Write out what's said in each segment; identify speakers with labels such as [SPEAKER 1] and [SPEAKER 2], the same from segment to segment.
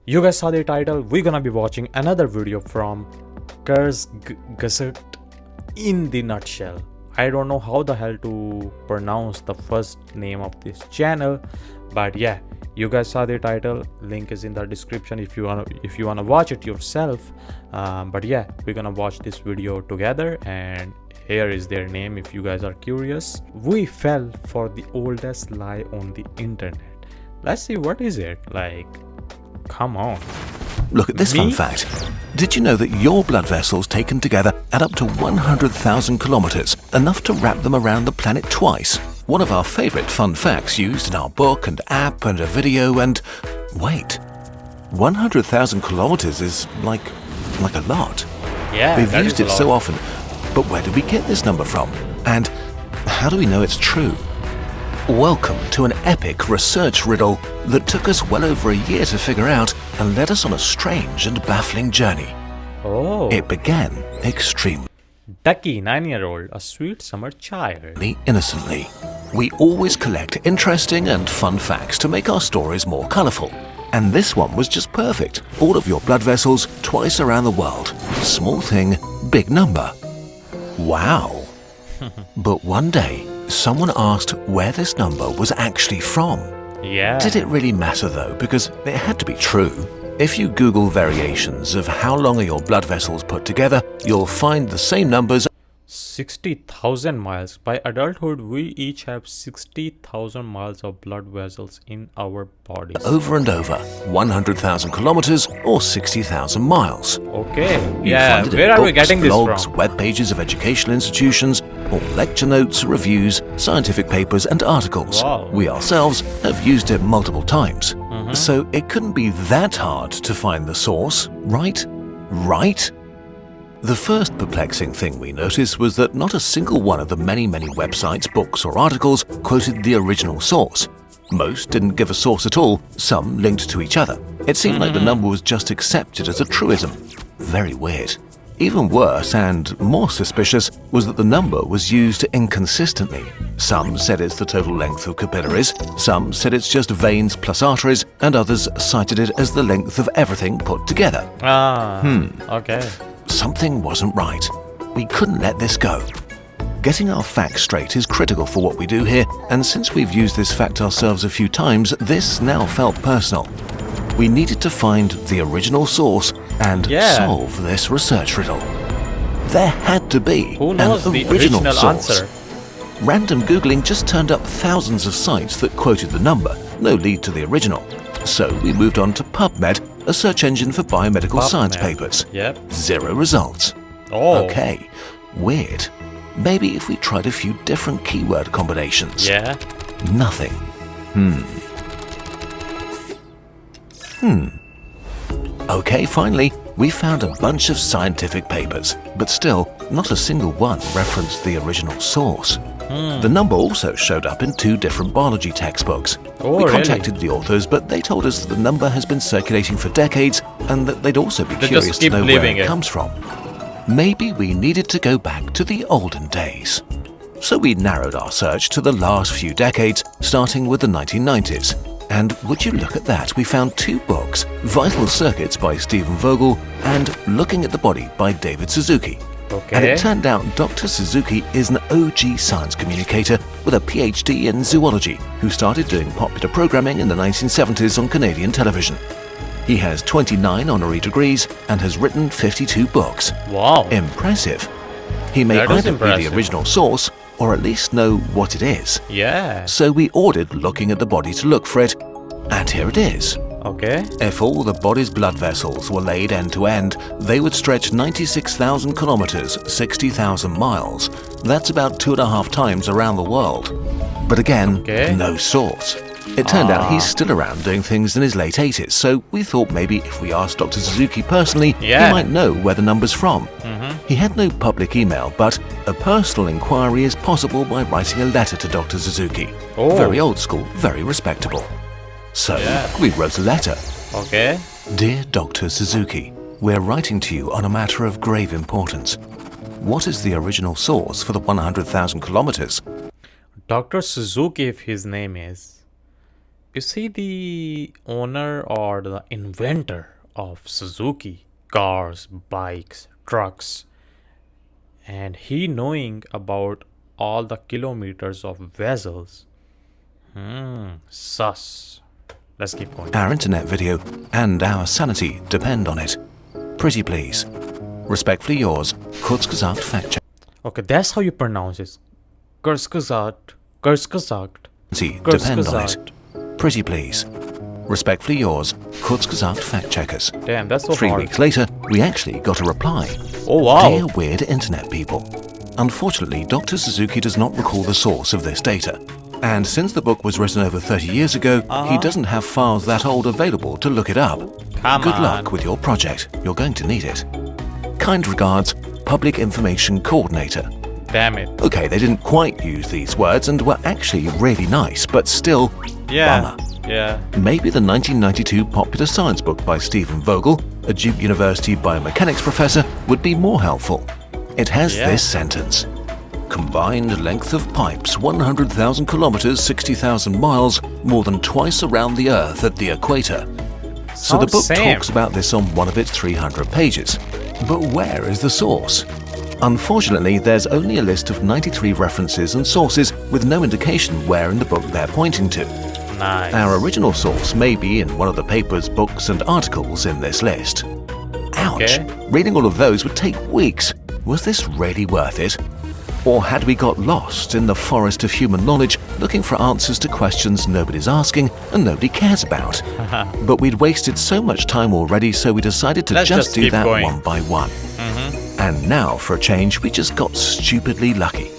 [SPEAKER 1] You guys saw the title. We're gonna be watching another video from kurzgesagt in the nutshell. I don't know how the hell to pronounce the first name of this channel, but yeah, you guys saw the title. Link is in the description if you wanna watch it yourself. But yeah, we're gonna watch this video together, and here is their name if you guys are curious. We fell for the oldest lie on the internet. Let's see, what is it? Like, come on.
[SPEAKER 2] Look at this fun fact. Did you know that your blood vessels taken together add up to 100,000 kilometers, enough to wrap them around the planet twice? One of our favorite fun facts used in our book and app and a video, and wait, 100,000 kilometers is like a lot.
[SPEAKER 1] Yeah,
[SPEAKER 2] we've used it so often, but where did we get this number from? And how do we know it's true? Welcome to an epic research riddle that took us well over a year to figure out and led us on a strange and baffling journey.
[SPEAKER 1] Oh.
[SPEAKER 2] It began extremely
[SPEAKER 1] Ducky, 9-year-old, a sweet summer child.
[SPEAKER 2] innocently. We always collect interesting and fun facts to make our stories more colourful. And this one was just perfect. All of your blood vessels twice around the world. Small thing, big number. Wow. But one day, someone asked where this number was actually from.
[SPEAKER 1] Yeah.
[SPEAKER 2] Did it really matter though? Because it had to be true. If you Google variations of how long are your blood vessels put together, you'll find the same numbers.
[SPEAKER 1] 60,000 miles. By adulthood, we each have 60,000 miles of blood vessels in our bodies.
[SPEAKER 2] Over and over, 100,000 kilometers or 60,000 miles.
[SPEAKER 1] Okay.
[SPEAKER 2] You
[SPEAKER 1] Yeah.
[SPEAKER 2] find it in
[SPEAKER 1] Where are we
[SPEAKER 2] books,
[SPEAKER 1] getting this
[SPEAKER 2] blogs,
[SPEAKER 1] from?
[SPEAKER 2] web pages of educational institutions, or lecture notes, reviews, scientific papers, and articles.
[SPEAKER 1] Wow.
[SPEAKER 2] We ourselves have used it multiple times. So it couldn't be that hard to find the source, right? Right? The first perplexing thing we noticed was that not a single one of the many websites, books, or articles quoted the original source. Most didn't give a source at all, some linked to each other. It seemed like the number was just accepted as a truism. Very weird. Even worse and more suspicious was that the number was used inconsistently. Some said it's the total length of capillaries, some said it's just veins plus arteries, and others cited it as the length of everything put together.
[SPEAKER 1] Okay.
[SPEAKER 2] Something wasn't right. We couldn't let this go. Getting our facts straight is critical for what we do here, and since we've used this fact ourselves a few times, this now felt personal. We needed to find the original source and solve this research riddle. There had to be
[SPEAKER 1] Who
[SPEAKER 2] an
[SPEAKER 1] knows the
[SPEAKER 2] original source.
[SPEAKER 1] answer?
[SPEAKER 2] Random Googling just turned up thousands of sites that quoted the number, no lead to the original. So we moved on to PubMed, a search engine for biomedical science papers.
[SPEAKER 1] Yep.
[SPEAKER 2] 0 results.
[SPEAKER 1] Oh.
[SPEAKER 2] Okay, weird. Maybe if we tried a few different keyword combinations.
[SPEAKER 1] Yeah.
[SPEAKER 2] Nothing. Okay, finally, we found a bunch of scientific papers, but still, not a single one referenced the original source. The number also showed up in 2 different biology textbooks.
[SPEAKER 1] Oh,
[SPEAKER 2] we
[SPEAKER 1] really?
[SPEAKER 2] contacted the authors, but they told us that the number has been circulating for decades and that they'd also be
[SPEAKER 1] They
[SPEAKER 2] curious
[SPEAKER 1] just
[SPEAKER 2] to
[SPEAKER 1] keep
[SPEAKER 2] know where
[SPEAKER 1] leaving
[SPEAKER 2] it
[SPEAKER 1] it.
[SPEAKER 2] comes from. Maybe we needed to go back to the olden days. So we narrowed our search to the last few decades, starting with the 1990s. And would you look at that, we found 2 books, Vital Circuits by Stephen Vogel and Looking at the Body by David Suzuki.
[SPEAKER 1] Okay.
[SPEAKER 2] And it turned out Dr. Suzuki is an OG science communicator with a PhD in zoology who started doing popular programming in the 1970s on Canadian television. He has 29 honorary degrees and has written 52 books.
[SPEAKER 1] Wow.
[SPEAKER 2] Impressive. He may
[SPEAKER 1] That is
[SPEAKER 2] either be
[SPEAKER 1] impressive.
[SPEAKER 2] the original source or at least know what it is.
[SPEAKER 1] Yeah.
[SPEAKER 2] So we ordered Looking at the Body to look for it, and here it is.
[SPEAKER 1] Okay.
[SPEAKER 2] If all the body's blood vessels were laid end to end, they would stretch 96,000 kilometers, 60,000 miles. That's about 2.5 times around the world. But again, no source. It turned out he's still around doing things in his late 80s, so we thought maybe if we asked Dr. Suzuki personally, he might know where the number's from. He had no public email, but a personal inquiry is possible by writing a letter to Dr. Suzuki. Very old school, very respectable. So we wrote a letter.
[SPEAKER 1] Okay.
[SPEAKER 2] Dear Dr. Suzuki, we're writing to you on a matter of grave importance. What is the original source for the 100,000 kilometers?
[SPEAKER 1] Dr. Suzuki, if his name is Is he the owner or the inventor of Suzuki cars, bikes, trucks? And he knowing about all the kilometers of vessels. Sus. Let's keep going.
[SPEAKER 2] Our internet video and our sanity depend on it. Pretty please. Respectfully yours, kurzgesagt fact check.
[SPEAKER 1] Okay, that's how you pronounce it. Kurzgesagt. Kurzgesagt.
[SPEAKER 2] Depend on it. Pretty please. Respectfully yours, kurzgesagt fact checkers.
[SPEAKER 1] Damn, that's so
[SPEAKER 2] 3
[SPEAKER 1] hard.
[SPEAKER 2] weeks later, we actually got a reply.
[SPEAKER 1] Oh wow.
[SPEAKER 2] Dear weird internet people. Unfortunately, Dr. Suzuki does not recall the source of this data. And since the book was written over 30 years ago, he doesn't have files that old available to look it up.
[SPEAKER 1] Come
[SPEAKER 2] Good
[SPEAKER 1] on.
[SPEAKER 2] luck with your project. You're going to need it. Kind regards, Public Information Coordinator.
[SPEAKER 1] Damn it.
[SPEAKER 2] Okay, they didn't quite use these words and were actually really nice, but still,
[SPEAKER 1] Yeah.
[SPEAKER 2] bummer.
[SPEAKER 1] Yeah.
[SPEAKER 2] Maybe the 1992 popular science book by Stephen Vogel, a Duke University biomechanics professor, would be more helpful. It has this sentence. Combined length of pipes 100,000 kilometers, 60,000 miles, more than twice around the Earth at the equator. So the book talks about this on one of its 300 pages. But where is the source? Unfortunately, there's only a list of 93 references and sources with no indication where in the book they're pointing to.
[SPEAKER 1] Nice.
[SPEAKER 2] Our original source may be in one of the papers, books and articles in this list. Ouch!
[SPEAKER 1] Okay.
[SPEAKER 2] Reading all of those would take weeks. Was this really worth it? Or had we got lost in the forest of human knowledge looking for answers to questions nobody's asking and nobody cares about? But we'd wasted so much time already, so we decided to just do that one by one. And now, for a change, we just got stupidly lucky.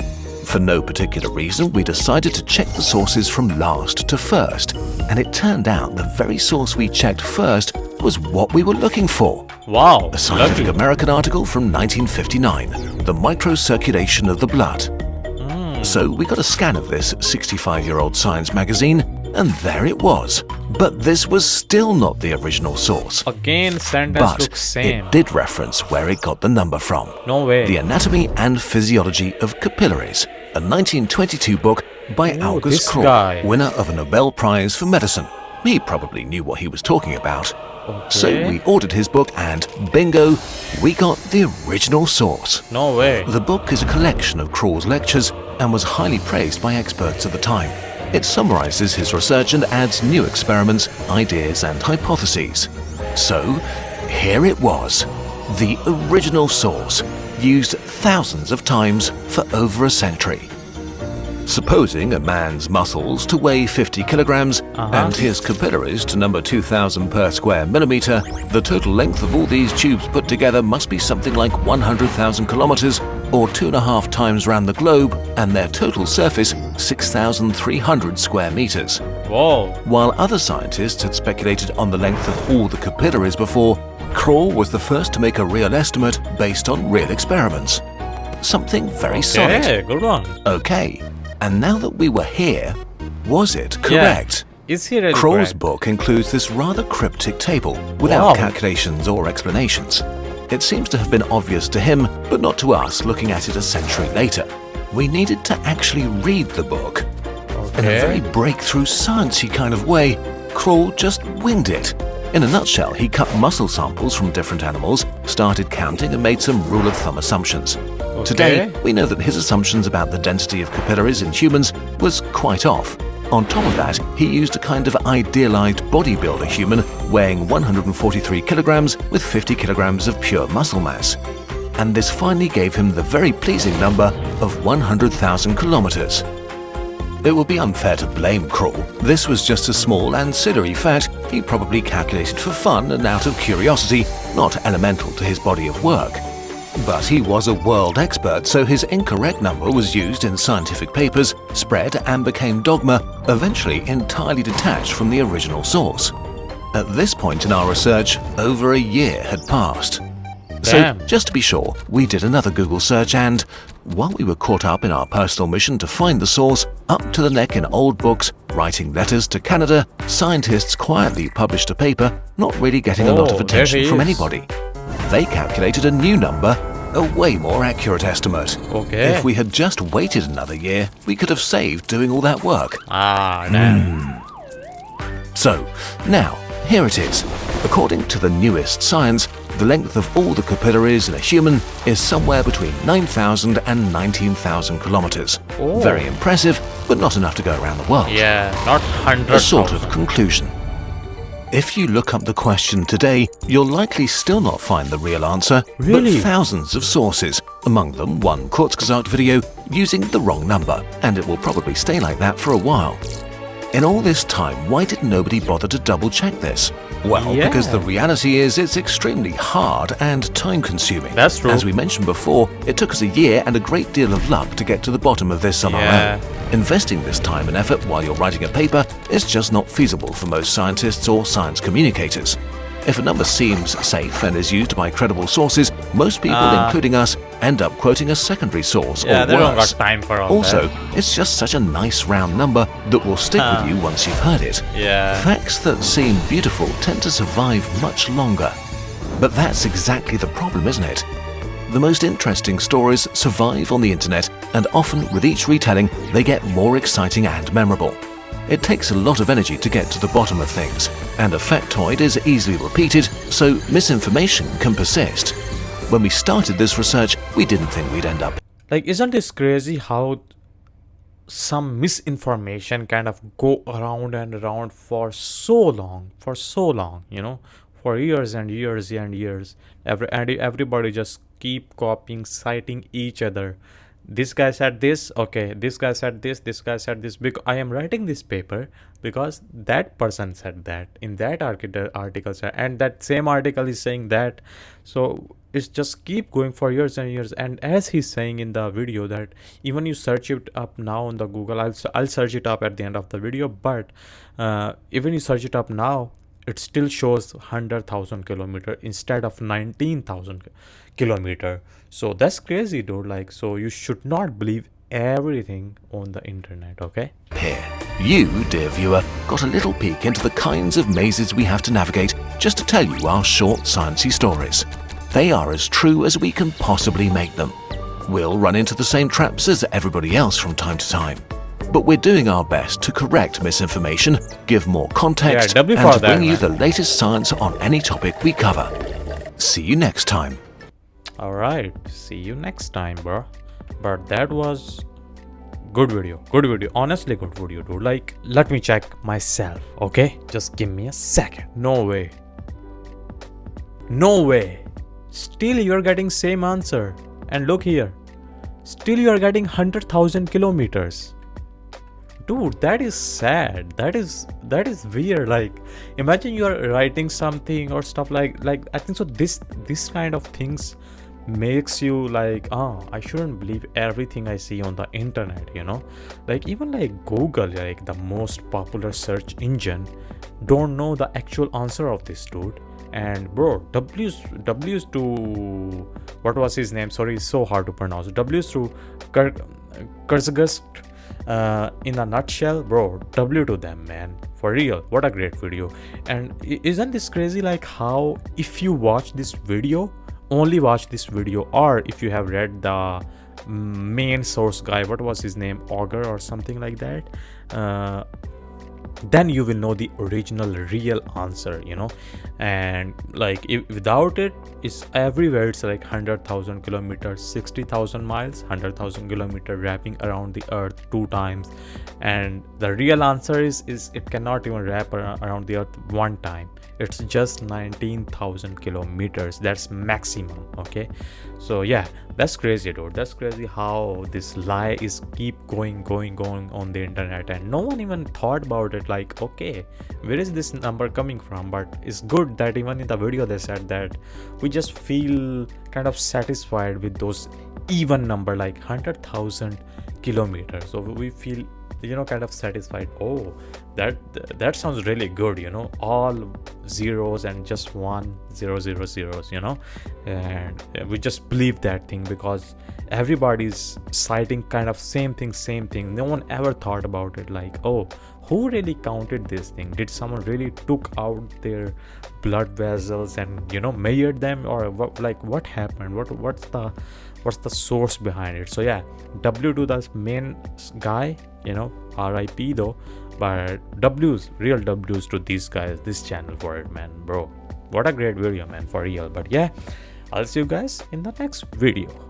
[SPEAKER 2] For no particular reason, we decided to check the sources from last to first. And it turned out the very source we checked first was what we were looking for.
[SPEAKER 1] Wow.
[SPEAKER 2] A Scientific
[SPEAKER 1] lucky.
[SPEAKER 2] American article from 1959, The Microcirculation of the Blood. So we got a scan of this 65-year-old science magazine, and there it was. But this was still not the original source.
[SPEAKER 1] Again, sentence
[SPEAKER 2] But
[SPEAKER 1] looks same.
[SPEAKER 2] it did reference where it got the number from.
[SPEAKER 1] No way.
[SPEAKER 2] The Anatomy and Physiology of Capillaries, a 1922 book by August
[SPEAKER 1] this
[SPEAKER 2] Kroll,
[SPEAKER 1] guy.
[SPEAKER 2] winner of a Nobel Prize for Medicine. He probably knew what he was talking about. So we ordered his book and bingo, we got the original source.
[SPEAKER 1] No way.
[SPEAKER 2] The book is a collection of Kroll's lectures and was highly praised by experts at the time. It summarizes his research and adds new experiments, ideas and hypotheses. So, here it was, the original source, used thousands of times for over a century. Supposing a man's muscles to weigh 50 kilograms and his capillaries to number 2,000 per square millimeter, the total length of all these tubes put together must be something like 100,000 kilometers, or 2.5 times round the globe, and their total surface 6,300 square meters.
[SPEAKER 1] Whoa.
[SPEAKER 2] While other scientists had speculated on the length of all the capillaries before, Kroll was the first to make a real estimate based on real experiments. Something very solid.
[SPEAKER 1] Okay, good one.
[SPEAKER 2] Okay, and now that we were here, was it correct?
[SPEAKER 1] Is he really
[SPEAKER 2] Kroll's
[SPEAKER 1] correct?
[SPEAKER 2] book includes this rather cryptic table without calculations or explanations. It seems to have been obvious to him, but not to us looking at it a century later. We needed to actually read the book. In a very breakthrough sciencey kind of way, Kroll just winged it. In a nutshell, he cut muscle samples from different animals, started counting and made some rule of thumb assumptions. Today, we know that his assumptions about the density of capillaries in humans was quite off. On top of that, he used a kind of idealized bodybuilder human weighing 143 kilograms with 50 kilograms of pure muscle mass. And this finally gave him the very pleasing number of 100,000 kilometers. It would be unfair to blame Kroll. This was just a small ancillary fact he probably calculated for fun and out of curiosity, not elemental to his body of work. But he was a world expert, so his incorrect number was used in scientific papers, spread and became dogma, eventually entirely detached from the original source. At this point in our research, over a year had passed. So, just to be sure, we did another Google search and, while we were caught up in our personal mission to find the source, up to the neck in old books, writing letters to Canada, scientists quietly published a paper, not really getting a lot of attention from anybody. They calculated a new number, a way more accurate estimate. If we had just waited another year, we could have saved doing all that work. So, now, here it is. According to the newest science, the length of all the capillaries in a human is somewhere between 9,000 and 19,000 kilometers.
[SPEAKER 1] Oh.
[SPEAKER 2] Very impressive, but not enough to go around the world.
[SPEAKER 1] Yeah, not hundreds.
[SPEAKER 2] A sort of conclusion. If you look up the question today, you'll likely still not find the real answer,
[SPEAKER 1] Really?
[SPEAKER 2] but thousands of sources, among them one kurzgesagt video using the wrong number, and it will probably stay like that for a while. In all this time, why did nobody bother to double-check this? Well,
[SPEAKER 1] Yeah.
[SPEAKER 2] because the reality is it's extremely hard and time-consuming.
[SPEAKER 1] That's true.
[SPEAKER 2] As we mentioned before, it took us a year and a great deal of luck to get to the bottom of this on our
[SPEAKER 1] Yeah.
[SPEAKER 2] own. Investing this time and effort while you're writing a paper is just not feasible for most scientists or science communicators. If a number seems safe and is used by credible sources, most people, including us, end up quoting a secondary source
[SPEAKER 1] Yeah,
[SPEAKER 2] or
[SPEAKER 1] they don't
[SPEAKER 2] worse.
[SPEAKER 1] got time for all
[SPEAKER 2] Also,
[SPEAKER 1] that.
[SPEAKER 2] it's just such a nice round number that will stick with you once you've heard it.
[SPEAKER 1] Yeah.
[SPEAKER 2] Facts that seem beautiful tend to survive much longer. But that's exactly the problem, isn't it? The most interesting stories survive on the internet, and often with each retelling, they get more exciting and memorable. It takes a lot of energy to get to the bottom of things, and a factoid is easily repeated, so misinformation can persist. When we started this research, we didn't think we'd end up.
[SPEAKER 1] Like, isn't this crazy how some misinformation kind of go around and around for so long, for years and years and years. Everybody just keep copying, citing each other. This guy said this, okay, this guy said this guy said this. Because I am writing this paper because that person said that in that article said, and that same article is saying that. So it's just keep going for years and years. And as he's saying in the video that even you search it up now on the Google, I'll search it up at the end of the video, but even you search it up now, it still shows 100,000 kilometer instead of 19,000 kilometer. So that's crazy, dude. Like, so you should not believe everything on the internet, okay?
[SPEAKER 2] Here, you, dear viewer, got a little peek into the kinds of mazes we have to navigate just to tell you our short sciencey stories. They are as true as we can possibly make them. We'll run into the same traps as everybody else from time to time. But we're doing our best to correct misinformation, give more context,
[SPEAKER 1] Yeah, W
[SPEAKER 2] and
[SPEAKER 1] for
[SPEAKER 2] to
[SPEAKER 1] that,
[SPEAKER 2] bring you
[SPEAKER 1] man.
[SPEAKER 2] the latest science on any topic we cover. See you next time.
[SPEAKER 1] All right, see you next time, bro. But that was good video, honestly good video, dude. Like, let me check myself, okay? Just give me a second. No way, still you're getting same answer. And look here, still you're getting 100,000 kilometers. Dude, that is sad. That is weird. Like, imagine you are writing something or stuff like I think so this kind of things makes you like, I shouldn't believe everything I see on the internet, like even like Google, like the most popular search engine, don't know the actual answer of this, dude. And bro, W's to what was his name, sorry, it's so hard to pronounce. W's to kurzgesagt, in a nutshell, bro, W to them, man, for real. What a great video. And isn't this crazy, like how if you watch this video, only watch this video, or if you have read the main source guy, what was his name, Auger or something like that, then you will know the original real answer, and like without it, it's everywhere. It's like 100,000 kilometers, 60,000 miles, 100,000 kilometer wrapping around the earth 2 times, and the real answer is it cannot even wrap around the earth 1 time. It's just 19,000 kilometers. That's maximum, okay? So yeah, that's crazy, dude. That's crazy how this lie is keep going on the internet, and no one even thought about it. Like, okay, where is this number coming from? But it's good that even in the video they said that we just feel kind of satisfied with those even number, like 100,000 kilometers. So we feel, kind of satisfied. Oh, that sounds really good, all zeros and just 1 0 0 zeros, and we just believe that thing because everybody's citing kind of same thing. No one ever thought about it, like, oh, who really counted this thing? Did someone really took out their blood vessels and measured them, or what happened? what's the source behind it. So yeah, W to the main guy, you know, RIP though, but real W's to these guys, this channel for it, man. Bro, what a great video, man, for real. But yeah, I'll see you guys in the next video.